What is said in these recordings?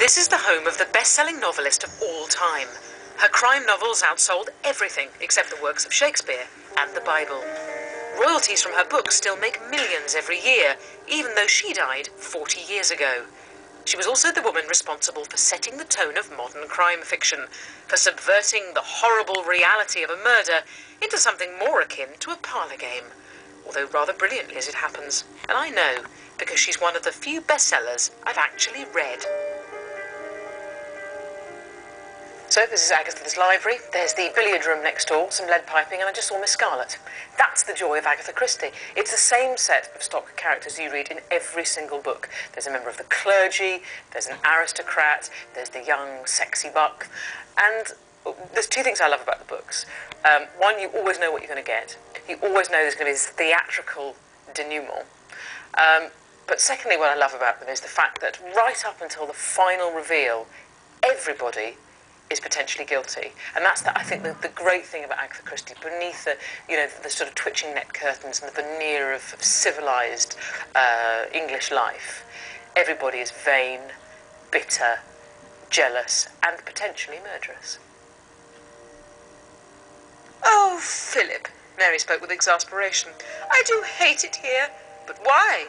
This is the home of the best-selling novelist of all time. Her crime novels outsold everything except the works of Shakespeare and the Bible. Royalties from her books still make millions every year, even though she died 40 years ago. She was also the woman responsible for setting the tone of modern crime fiction, for subverting the horrible reality of a murder into something more akin to a parlour game, although rather brilliantly as it happens. And I know, because she's one of the few bestsellers I've actually read. So this is Agatha's library. There's the billiard room next door, some lead piping, and I just saw Miss Scarlet. That's the joy of Agatha Christie. It's the same set of stock characters you read in every single book. There's a member of the clergy, there's an aristocrat, there's the young, sexy buck. And there's two things I love about the books. One, you always know what you're going to get. You always know there's going to be this theatrical denouement. But secondly, what I love about them is the fact that right up until the final reveal, everybody is potentially guilty. And that's, I think, the great thing about Agatha Christie. Beneath the sort of twitching net curtains and the veneer of civilised English life, everybody is vain, bitter, jealous, and potentially murderous. Oh, Philip, Mary spoke with exasperation. I do hate it here. But why?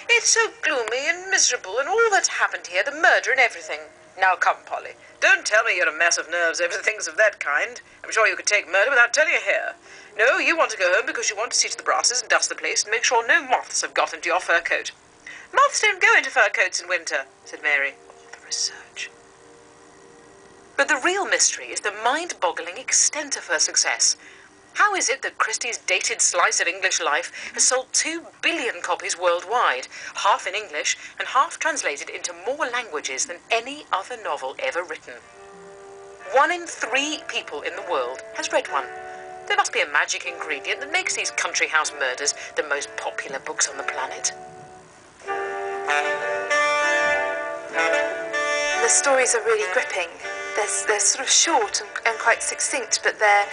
It's so gloomy and miserable, and all that's happened here, the murder and everything. Now come, Polly. Don't tell me you're a mess of nerves over things of that kind. I'm sure you could take murder without telling a hair. No, you want to go home because you want to see to the brasses and dust the place and make sure no moths have got into your fur coat. Moths don't go into fur coats in winter, said Mary. The research. But the real mystery is the mind-boggling extent of her success. How is it that Christie's dated slice of English life has sold 2 billion copies worldwide, half in English and half translated into more languages than any other novel ever written? 1 in 3 people in the world has read one. There must be a magic ingredient that makes these country house murders the most popular books on the planet. The stories are really gripping. They're sort of short and quite succinct, but they're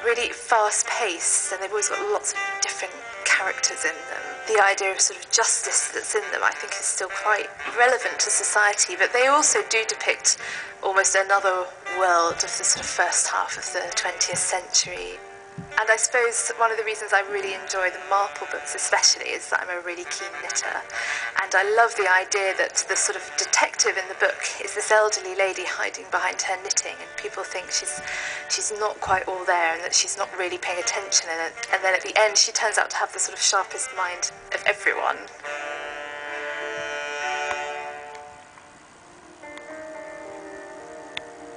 really fast-paced, and they've always got lots of different characters in them. The idea of sort of justice that's in them, I think, is still quite relevant to society, but they also do depict almost another world of the sort of first half of the 20th century. And I suppose one of the reasons I really enjoy the Marple books especially is that I'm a really keen knitter. And I love the idea that the sort of detective in the book is this elderly lady hiding behind her knitting, and people think she's not quite all there and that she's not really paying attention. And then at the end she turns out to have the sort of sharpest mind of everyone.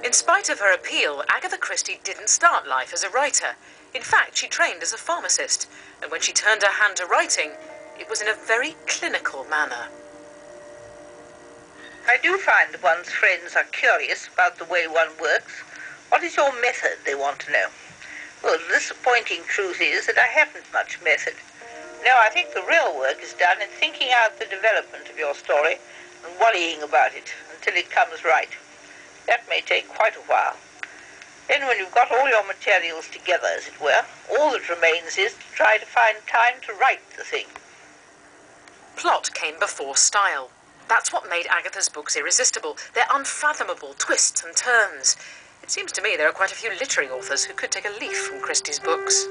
In spite of her appeal, Agatha Christie didn't start life as a writer. In fact, she trained as a pharmacist, and when she turned her hand to writing, it was in a very clinical manner. I do find that one's friends are curious about the way one works. What is your method, they want to know. Well, the disappointing truth is that I haven't much method. No, I think the real work is done in thinking out the development of your story and worrying about it until it comes right. That may take quite a while. Then when you've got all your materials together, as it were, all that remains is to try to find time to write the thing. Plot came before style. That's what made Agatha's books irresistible, their unfathomable twists and turns. It seems to me there are quite a few literary authors who could take a leaf from Christie's books.